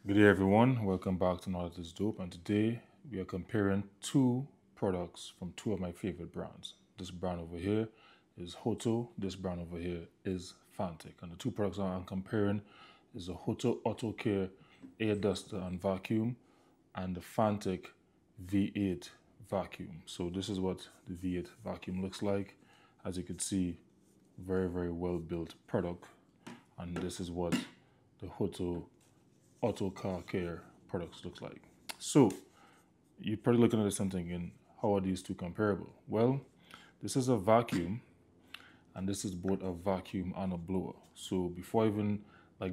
Good day everyone, welcome back to Another This Dope, and today we are comparing two products from two of my favorite brands. This brand over here is HOTO, this brand over here is Fanttik, and the two products I'm comparing is the HOTO Autocare air duster and vacuum and the Fanttik V8 vacuum. So this is what the V8 vacuum looks like. As you can see, very well built product, and this is what the HOTO Autocare products looks like. So you're probably looking at this and thinking, how are these two comparable? Well, this is a vacuum and this is both a vacuum and a blower. So before I even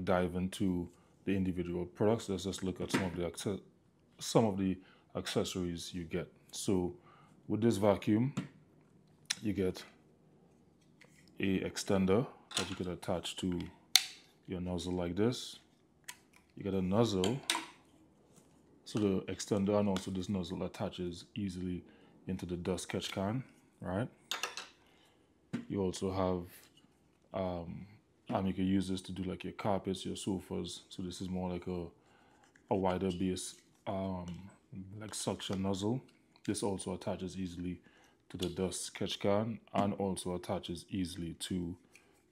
dive into the individual products, let's just look at some of the accessories you get. So with this vacuum, you get a extender that you can attach to your nozzle like this. You get a nozzle, so the extender and also this nozzle attaches easily into the dust catch can, right? You also have, you can use this to do like your carpets, your sofas. So this is more like a wider base, like suction nozzle. This also attaches easily to the dust catch can and also attaches easily to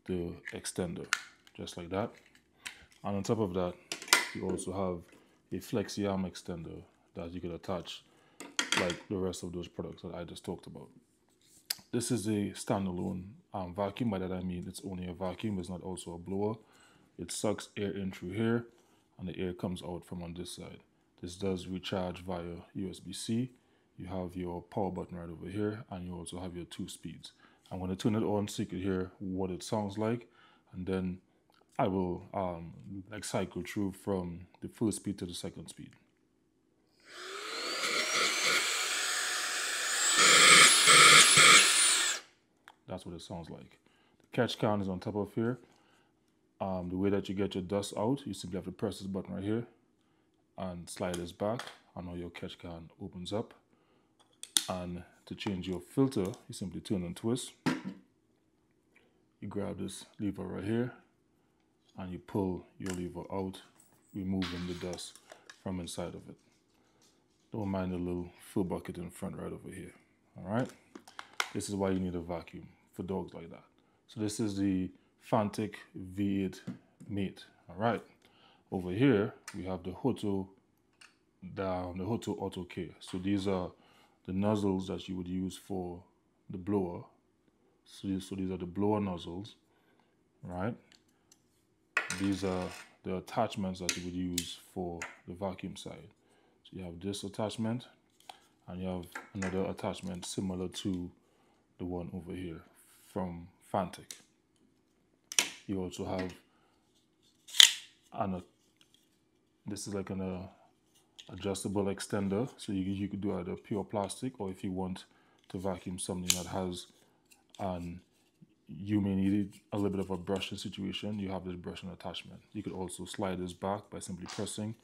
the extender, just like that. And on top of that, you also have a flexi arm extender that you can attach like the rest of those products that I just talked about. This is a standalone vacuum. By that I mean it's only a vacuum, it's not also a blower. It sucks air in through here and the air comes out from on this side. This does recharge via USB-C. You have your power button right over here and you also have your 2 speeds. I'm going to turn it on so you can hear what it sounds like, and then I will cycle through from the first speed to the second speed. That's what it sounds like. The catch can is on top of here. The way that you get your dust out, you simply have to press this button right here and slide this back, and now your catch can opens up. And to change your filter, you simply turn and twist. You grab this lever right here and you pull your lever out, removing the dust from inside of it. Don't mind the little fill bucket in front right over here. All right, this is why you need a vacuum for dogs like that. So this is the Fanttik V8 Mate. All right, over here we have the HOTO Autocare. So these are the nozzles that you would use for the blower. So these are the blower nozzles, right? These are the attachments that you would use for the vacuum side. So you have this attachment and you have another attachment similar to the one over here from Fanttik. You also have this is like an adjustable extender, so you could do either pure plastic, or if you want to vacuum something that has you may need a little bit of a brushing situation, you have this brushing attachment. You could also slide this back by simply pressing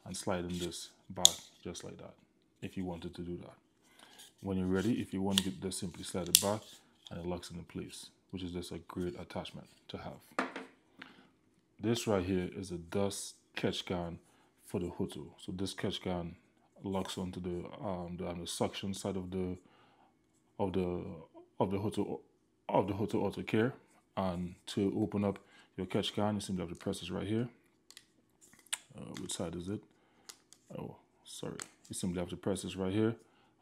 and sliding this back just like that if you wanted to do that. When you're ready, if you want to get this, simply slide it back and it locks into place, which is just a great attachment to have. This right here is a dust catch can for the HOTO. So this catch can locks onto the suction side of the HOTO Autocare, and to open up your catch can, you simply have to press this right here. Which side is it? Oh, sorry. You simply have to press this right here,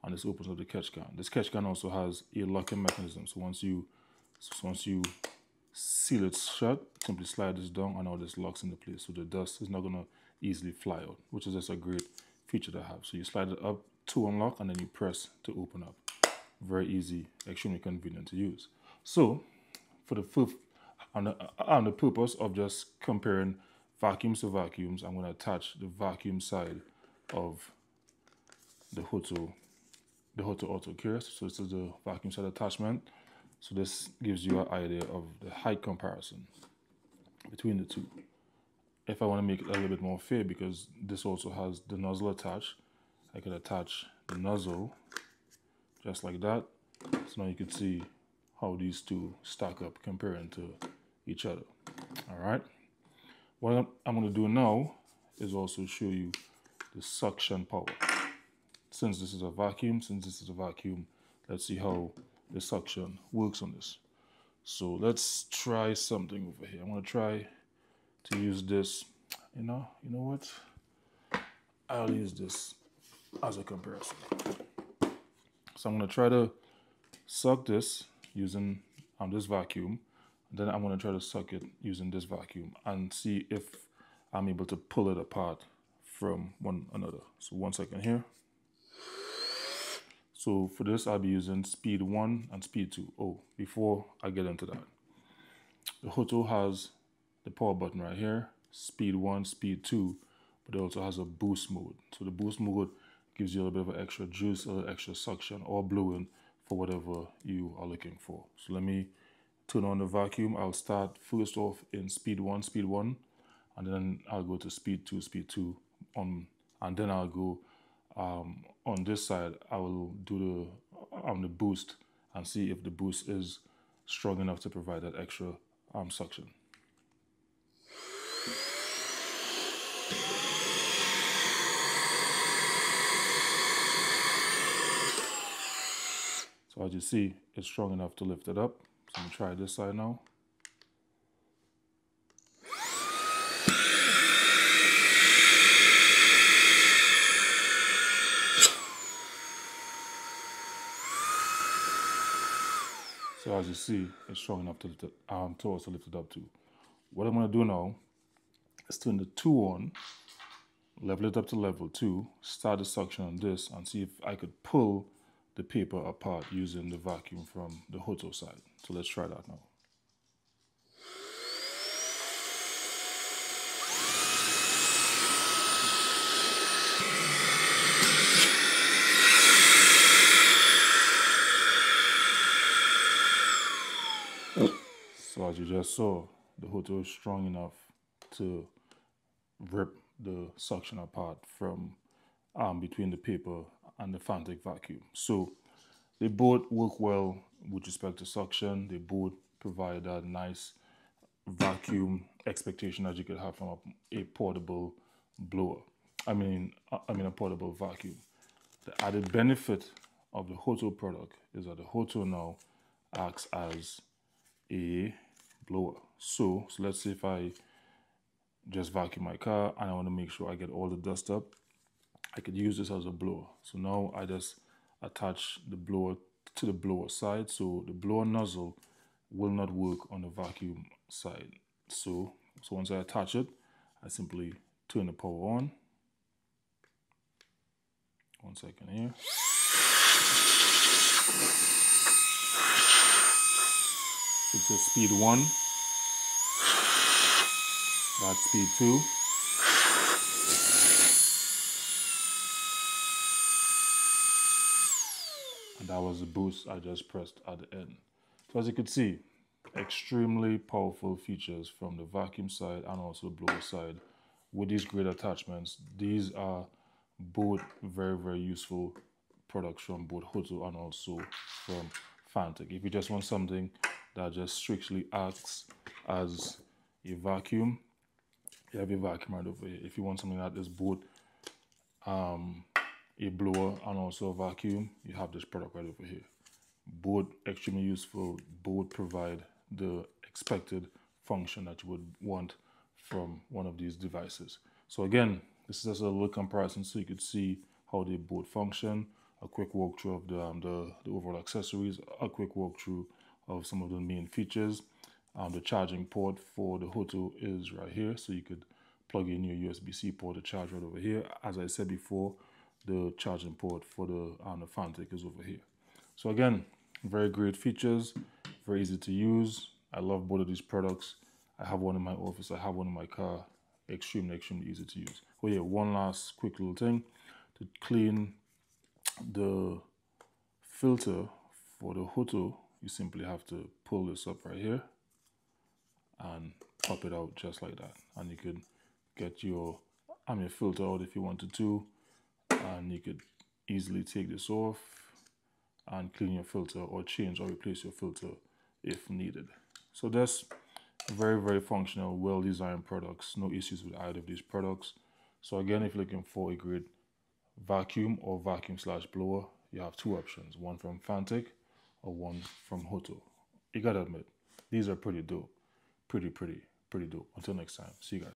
and this opens up the catch can. This catch can also has a locking mechanism. So once you seal it shut, simply slide this down, and now this locks into place. So the dust is not gonna easily fly out, which is just a great feature to have. So you slide it up to unlock, and then you press to open up. Very easy, extremely convenient to use. So, for the purpose of just comparing vacuums to vacuums, I'm going to attach the vacuum side of the HOTO Autocare. So this is the vacuum side attachment. So this gives you an idea of the height comparison between the two. If I want to make it a little bit more fair, because this also has the nozzle attached, I could attach the nozzle just like that. So now you can see how these two stack up comparing to each other. All right. What I'm going to do now is also show you the suction power. Since this is a vacuum, let's see how the suction works on this. So let's try something over here. I'm gonna try to use this. You know what? I'll use this as a comparison. So I'm gonna try to suck this using this vacuum. Then I'm gonna try to suck it using this vacuum and see if I'm able to pull it apart from one another. So 1 second here. So for this, I'll be using speed 1 and speed 2. Oh, before I get into that, the HOTO has the power button right here, speed 1, speed 2, but it also has a boost mode. So the boost mode gives you a little bit of an extra juice, a little extra suction or blowing for whatever you are looking for. So let me turn on the vacuum. I'll start first off in speed 1, and then I'll go to speed 2, and then I'll go on this side. I will do the boost and see if the boost is strong enough to provide that extra suction. So as you see, it's strong enough to lift it up. So I'm gonna try this side now. So as you see, it's strong enough to lift it, to also lift it up too. What I'm gonna do now is turn the 2 on, level it up to level 2, start the suction on this, and see if I could pull the paper apart using the vacuum from the HOTO side. So let's try that now. So as you just saw, the HOTO is strong enough to rip the suction apart from between the paper and the Fanttik vacuum. So they both work well with respect to suction. They both provide that nice vacuum expectation that you could have from a portable blower. I mean a portable vacuum. The added benefit of the HOTO product is that the HOTO now acts as a blower. So let's say if I just vacuum my car and I want to make sure I get all the dust up, I could use this as a blower. So now I just attach the blower to the blower side, so the blower nozzle will not work on the vacuum side. So once I attach it, I simply turn the power on. 1 second here. It's a speed 1, that's speed 2. And that was the boost I just pressed at the end. So as you can see, extremely powerful features from the vacuum side and also the blower side. With these great attachments, these are both very, very useful products from both HOTO and also from Fanttik. If you just want something that just strictly acts as a vacuum, you have a vacuum right over here. If you want something that is both a blower and also a vacuum, you have this product right over here. Both extremely useful, both provide the expected function that you would want from one of these devices. So again, this is just a little comparison so you could see how they both function, a quick walkthrough of the overall accessories, a quick walkthrough of some of the main features. The charging port for the HOTO is right here, so you could plug in your USB-C port to charge right over here. As I said before, the charging port for the Fanttik is over here. So again, very great features, very easy to use. I love both of these products. I have one in my office, I have one in my car. Extremely, extremely easy to use. Oh yeah, one last quick little thing. To clean the filter for the HOTO, you simply have to pull this up right here and pop it out just like that. And you could get your filter out if you wanted to. And you could easily take this off and clean your filter or change or replace your filter if needed. So that's very, very functional, well-designed products. No issues with either of these products. So again, if you're looking for a great vacuum or vacuum/blower, you have two options, one from Fanttik or one from HOTO. You gotta admit, these are pretty dope. Pretty dope. Until next time, see you guys.